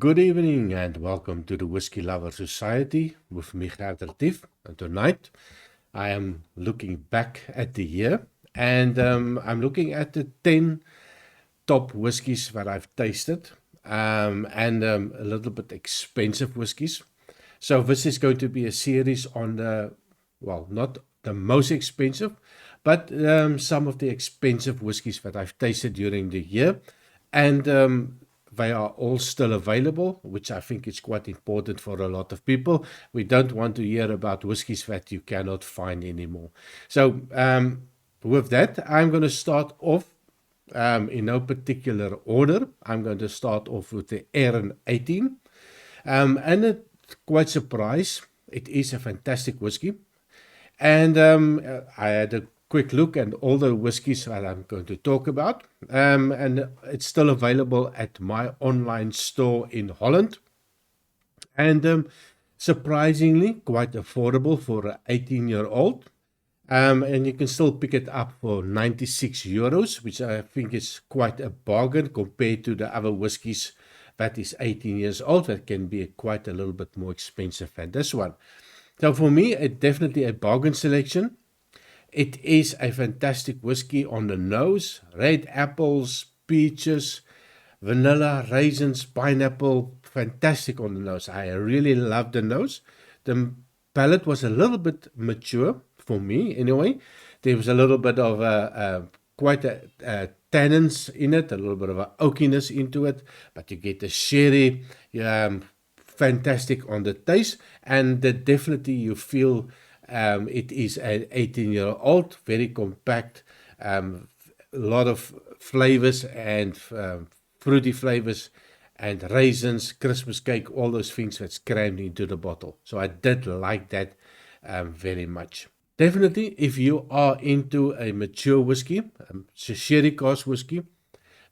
Good evening and welcome to the Whiskey Lover Society with me, Gert Retief. And tonight I am looking back at the year and I'm looking at the 10 top whiskies that I've tasted and a little bit expensive whiskies. So this is going to be a series on not the most expensive, but some of the expensive whiskies that I've tasted during the year. And they are all still available, which I think is quite important for a lot of people. We don't want to hear about whiskies that you cannot find anymore. So with that, I'm going to start off in no particular order. I'm going to start off with the Arran 18. And it's quite surprised. It is a fantastic whiskey. And I had a quick look at all the whiskies that I'm going to talk about. And it's still available at my online store in Holland. And surprisingly, quite affordable for an 18-year-old. And you can still pick it up for €96, which I think is quite a bargain compared to the other whiskies that is 18 years old. That can be quite a little bit more expensive than this one. So for me, it's definitely a bargain selection. It is a fantastic whiskey on the nose. Red apples, peaches, vanilla, raisins, pineapple. Fantastic on the nose. I really love the nose. The palate was a little bit mature for me anyway. There was a little bit of quite a tannins in it, a little bit of an oakiness into it. But you get the sherry, fantastic on the taste. And definitely you feel it is an 18-year-old, very compact, a lot of flavors and fruity flavors and raisins, Christmas cake, all those things that's crammed into the bottle. So I did like that very much. Definitely, if you are into a mature whiskey, a sherry cask whiskey,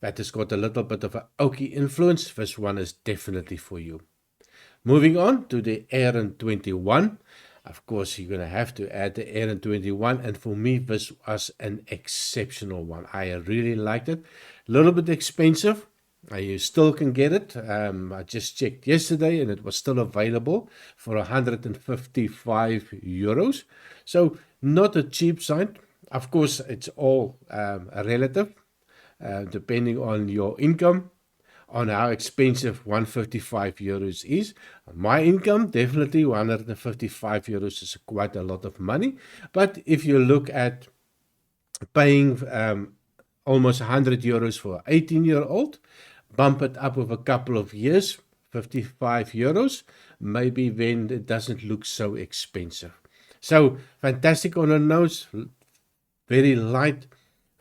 that has got a little bit of an oaky influence, this one is definitely for you. Moving on to the Arran 21. Of course, you're going to have to add the Arran 21, and for me, this was an exceptional one. I really liked it. A little bit expensive. You still can get it. I just checked yesterday, and it was still available for €155. So, not a cheap site. Of course, it's all relative, depending on your income, on how expensive €155 is. My income, definitely €155 is quite a lot of money. But if you look at paying almost €100 for an 18-year-old, bump it up with a couple of years, €55, maybe then it doesn't look so expensive. So, fantastic on the nose, very light,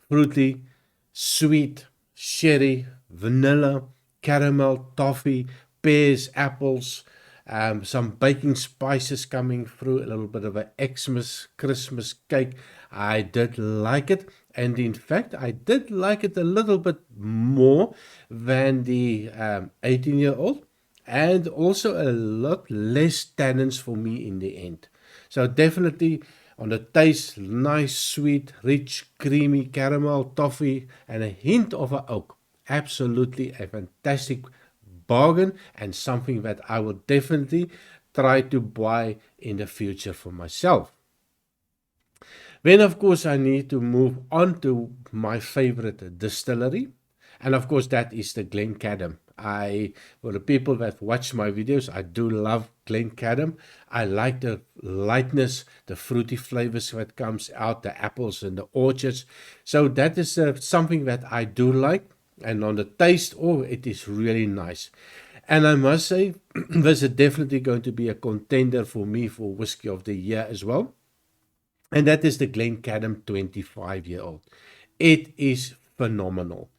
fruity, sweet, sherry, vanilla, caramel, toffee, pears, apples, some baking spices coming through, a little bit of an Xmas Christmas cake. I did like it, and in fact, I did like it a little bit more than the 18-year-old, and also a lot less tannins for me in the end. So definitely on the taste, nice, sweet, rich, creamy caramel, toffee, and a hint of an oak. Absolutely a fantastic bargain and something that I will definitely try to buy in the future for myself. Then, of course, I need to move on to my favorite distillery. And, of course, that is the Glencadam. For the people that watch my videos, I do love Glencadam. I like the lightness, the fruity flavors that comes out, the apples and the orchards. So that is something that I do like. And on the taste, it is really nice. And I must say, this is definitely going to be a contender for me for Whiskey of the Year as well. And that is the Glencadam 25-year-old. It is phenomenal.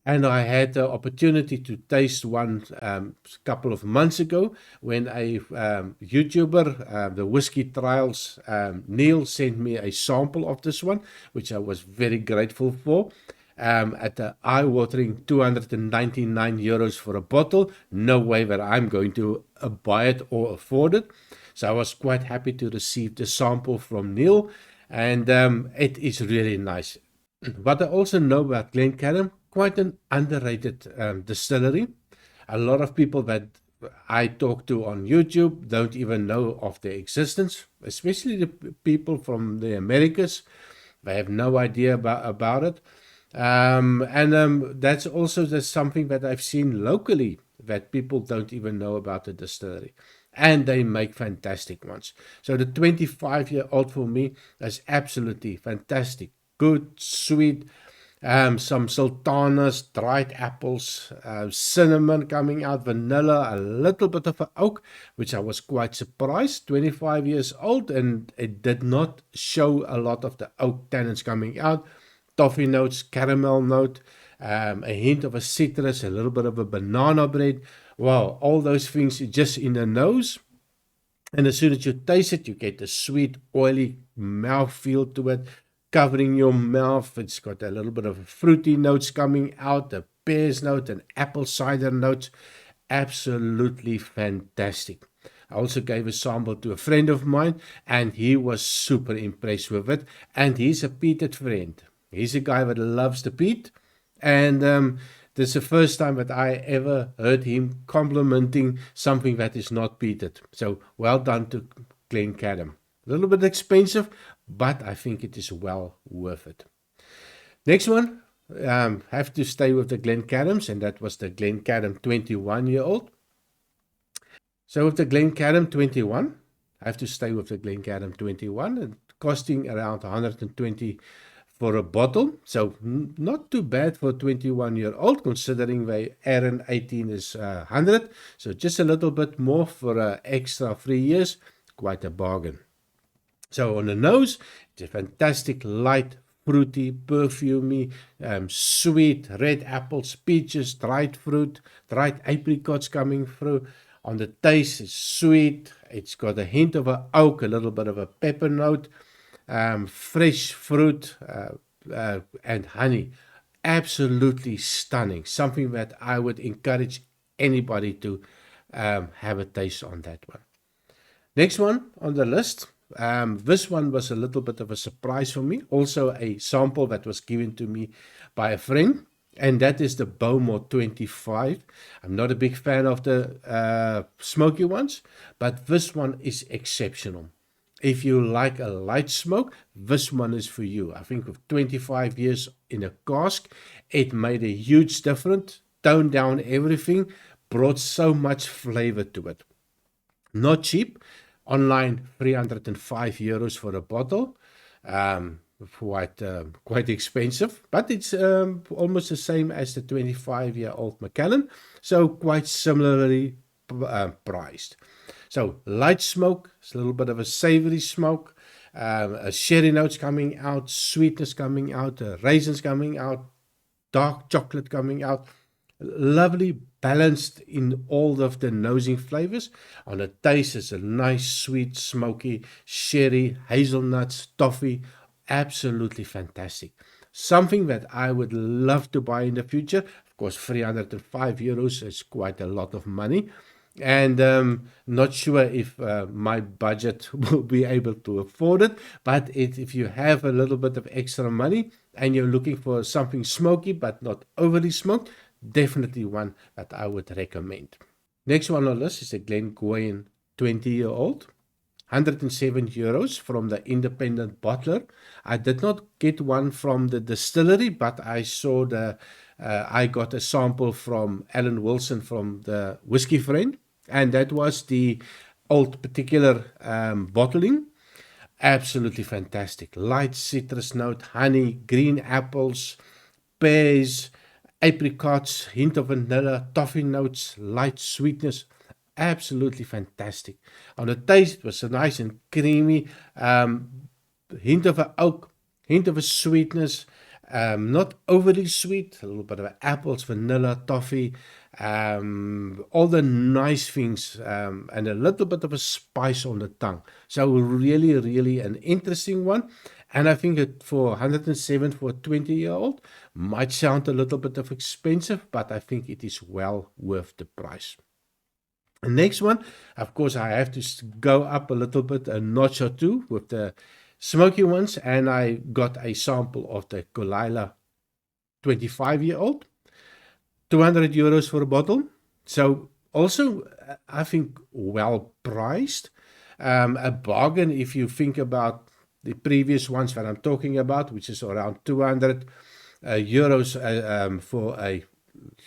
And I had the opportunity to taste one a couple of months ago when a YouTuber, the Whiskey Trials, Neil, sent me a sample of this one, which I was very grateful for. At the eye-watering €299 for a bottle. No way that I'm going to buy it or afford it. So I was quite happy to receive the sample from Neil, and it is really nice. What I also know about Glencadam, quite an underrated distillery. A lot of people that I talk to on YouTube don't even know of their existence, especially the people from the Americas. They have no idea about it. That's also just something that I've seen locally, that people don't even know about the distillery. And they make fantastic ones. So the 25-year-old for me is absolutely fantastic. Good, sweet, some sultanas, dried apples, cinnamon coming out, vanilla, a little bit of an oak, which I was quite surprised. 25 years old, and it did not show a lot of the oak tannins coming out. Toffee notes, caramel note, a hint of a citrus, a little bit of a banana bread. Wow, all those things just in the nose. And as soon as you taste it, you get a sweet, oily mouthfeel to it, covering your mouth. It's got a little bit of fruity notes coming out, a pears note, an apple cider note. Absolutely fantastic. I also gave a sample to a friend of mine, and he was super impressed with it. And he's a peated friend. He's a guy that loves the peat. And this is the first time that I ever heard him complimenting something that is not peated. So well done to Glencadam. A little bit expensive, but I think it is well worth it. Next one, have to stay with the Glencadams, and that was the Glencadam 21-year-old. So with the Glencadam 21, I have to stay with the Glencadam 21, and costing around 120 for a bottle. So not too bad for a 21-year-old, considering the Arran 18 is 100. So just a little bit more for an extra 3 years. Quite a bargain. So on the nose, it's a fantastic light, fruity, perfumey, sweet, red apples, peaches, dried fruit, dried apricots coming through. On the taste, it's sweet. It's got a hint of an oak, a little bit of a pepper note, fresh fruit, and honey. Absolutely stunning. Something that I would encourage anybody to have a taste on that one. Next one on the list. This one was a little bit of a surprise for me. Also a sample that was given to me by a friend, and that is the Bowmore 25. I'm not a big fan of the smoky ones, but this one is exceptional. If you like a light smoke, this one is for you. I think with 25 years in a cask, it made a huge difference. Toned down everything, brought so much flavor to it. Not cheap. Online, €305 for a bottle. Quite expensive, but it's almost the same as the 25-year-old Macallan, so quite similarly priced. So light smoke, it's a little bit of a savory smoke, a sherry notes coming out, sweetness coming out, raisins coming out, dark chocolate coming out. Lovely balanced in all of the nosing flavors. On the taste, it's a nice, sweet, smoky, sherry, hazelnuts, toffee. Absolutely fantastic. Something that I would love to buy in the future. Of course, €305 is quite a lot of money. And not sure if my budget will be able to afford it. But if you have a little bit of extra money and you're looking for something smoky but not overly smoked, definitely one that I would recommend. Next one on the list is the Glengoyne 20-year-old. €107 from the independent bottler. I did not get one from the distillery, but I saw I got a sample from Alan Wilson from the Whisky Friend, and that was the old particular bottling. Absolutely fantastic. Light citrus note, honey, green apples, pears, apricots, hint of vanilla, toffee notes, light sweetness. Absolutely fantastic. On the taste, it was nice and creamy. Hint of an oak, hint of a sweetness. Not overly sweet. A little bit of apples, vanilla, toffee. All the nice things. And a little bit of a spice on the tongue. So really, really an interesting one. And I think for 107 for a 20-year-old might sound a little bit of expensive, but I think it is well worth the price. The next one, of course, I have to go up a little bit, a notch or two with the smoky ones, and I got a sample of the Caol Ila 25-year-old. €200 for a bottle. So also, I think well priced. A bargain if you think about the previous ones that I'm talking about, which is around 200 euros for a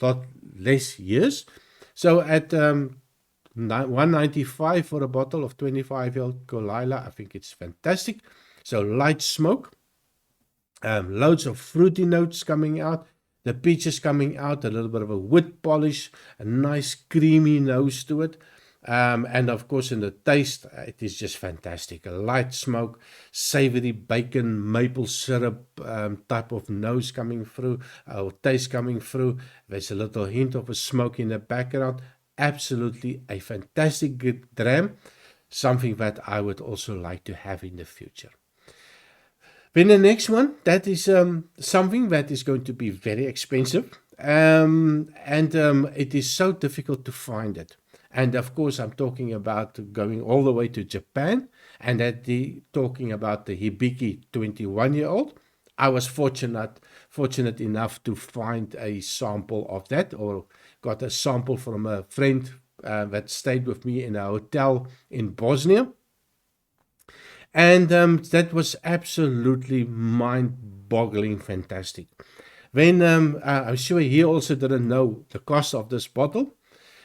lot less years. So at 195 for a bottle of 25-year-old Caol Ila, I think it's fantastic. So light smoke, loads of fruity notes coming out, the peaches coming out, a little bit of a wood polish, a nice creamy nose to it. And of course, in the taste, it is just fantastic. A light smoke, savory bacon, maple syrup type of nose coming through, or taste coming through. There's a little hint of a smoke in the background. Absolutely a fantastic good dram, something that I would also like to have in the future. Then the next one, that is something that is going to be very expensive, and it is so difficult to find it. And of course, I'm talking about going all the way to Japan, and talking about the Hibiki 21-year-old. I was fortunate enough to find a sample of that, or got a sample from a friend that stayed with me in a hotel in Bosnia. And that was absolutely mind-boggling fantastic. Then I'm sure he also didn't know the cost of this bottle.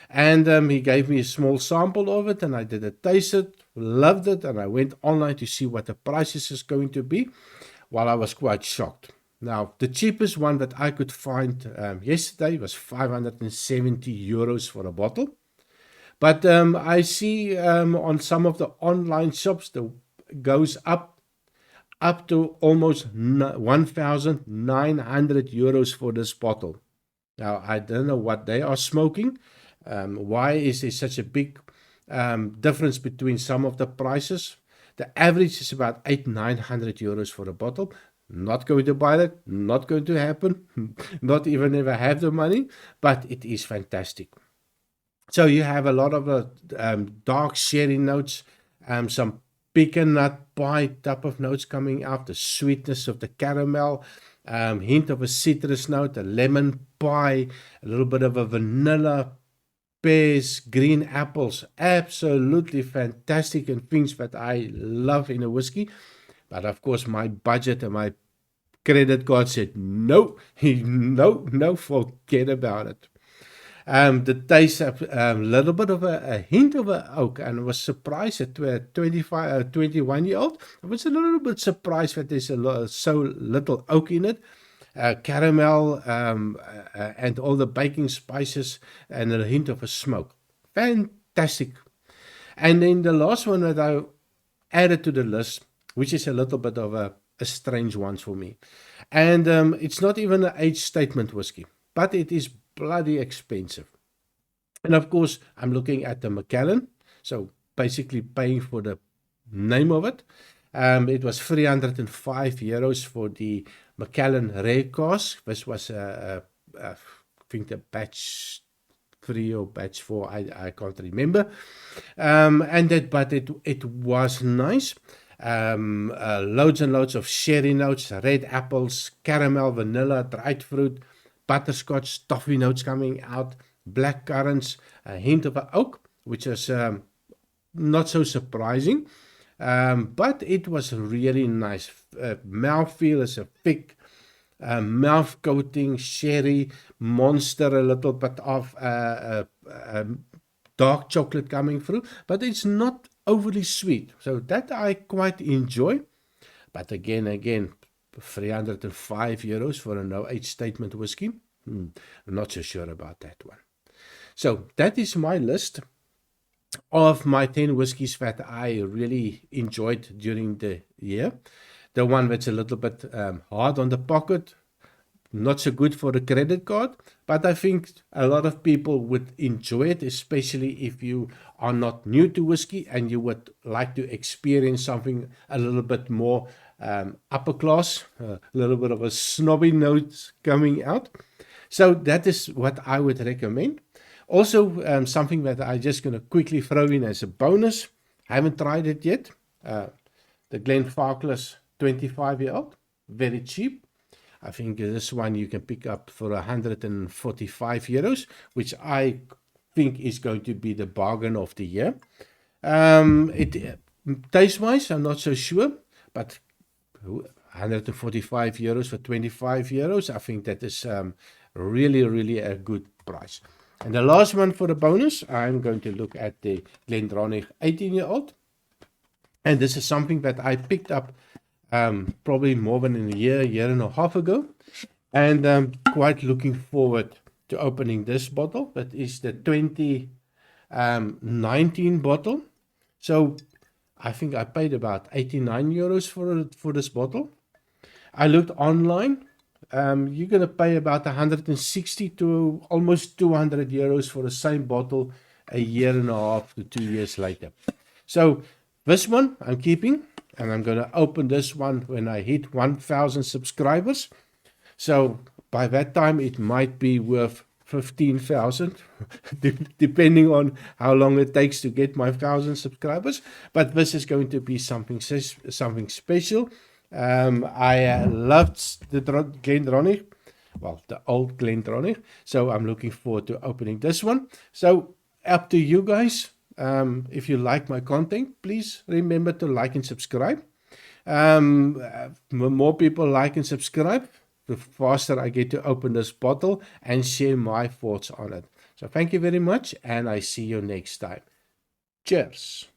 And he gave me a small sample of it, and I did a taste it, loved it, and I went online to see what the prices is going to be. Well, I was quite shocked. Now, the cheapest one that I could find yesterday was 570 euros for a bottle. But I see on some of the online shops, the goes up to almost 1,900 euros for this bottle. Now, I don't know what they are smoking. Why is there such a big difference between some of the prices? The average is about 800-900 euros for a bottle. Not going to buy that, not going to happen, not even if I have the money, but it is fantastic. So you have a lot of dark sherry notes, some pecan nut pie type of notes coming out, the sweetness of the caramel, hint of a citrus note, a lemon pie, a little bit of a vanilla, pears, green apples. Absolutely fantastic, and things that I love in a whiskey. But of course, my budget and my credit card said no, no, forget about it. The taste, a little bit of a hint of a oak, and I was surprised at 21-year-old. I was a little bit surprised that there's so little oak in it. Caramel and all the baking spices, and a hint of a smoke. Fantastic. And then the last one that I added to the list, which is a little bit of a strange one for me. And it's not even an age statement whiskey, but it is bloody expensive. And of course, I'm looking at the Macallan, so basically paying for the name of it. It was 305 euros for the Macallan rare cask. This was, I think, the batch 3 or batch 4, I can't remember. But it was nice. Loads and loads of sherry notes, red apples, caramel, vanilla, dried fruit, butterscotch, toffee notes coming out, black currants, a hint of an oak, which is not so surprising. But it was really nice. Mouthfeel is a thick mouth coating, sherry, monster, a little bit of dark chocolate coming through, but it's not overly sweet. So that I quite enjoy. But again, 305 euros for a no age statement whiskey. I'm not so sure about that one. So that is my list of my 10 whiskies that I really enjoyed during the year. The one that's a little bit hard on the pocket, not so good for the credit card, but I think a lot of people would enjoy it, especially if you are not new to whiskey and you would like to experience something a little bit more upper class, a little bit of a snobby note coming out. So that is what I would recommend. Also, something that I'm just going to quickly throw in as a bonus. I haven't tried it yet. The Glenfarclas 25-year-old, very cheap. I think this one you can pick up for 145 euros, which I think is going to be the bargain of the year. Taste-wise, I'm not so sure, but 145 euros for 25 euros, I think that is really, really a good price. And the last one for the bonus, I'm going to look at the Glendronach 18-year-old. And this is something that I picked up probably more than a year and a half ago. And I'm quite looking forward to opening this bottle. That is the 2019 bottle. So I think I paid about 89 euros for this bottle. I looked online. You're going to pay about 160 to almost 200 euros for the same bottle a year and a half to 2 years later. So this one I'm keeping, and I'm going to open this one when I hit 1,000 subscribers. So by that time, it might be worth 15,000, depending on how long it takes to get my 1,000 subscribers. But this is going to be something special. I loved the Glendronach, well, the old Glendronach. So I'm looking forward to opening this one. So up to you guys. If you like my content, please remember to like and subscribe. The more people like and subscribe, the faster I get to open this bottle and share my thoughts on it. So thank you very much, and I see you next time. Cheers.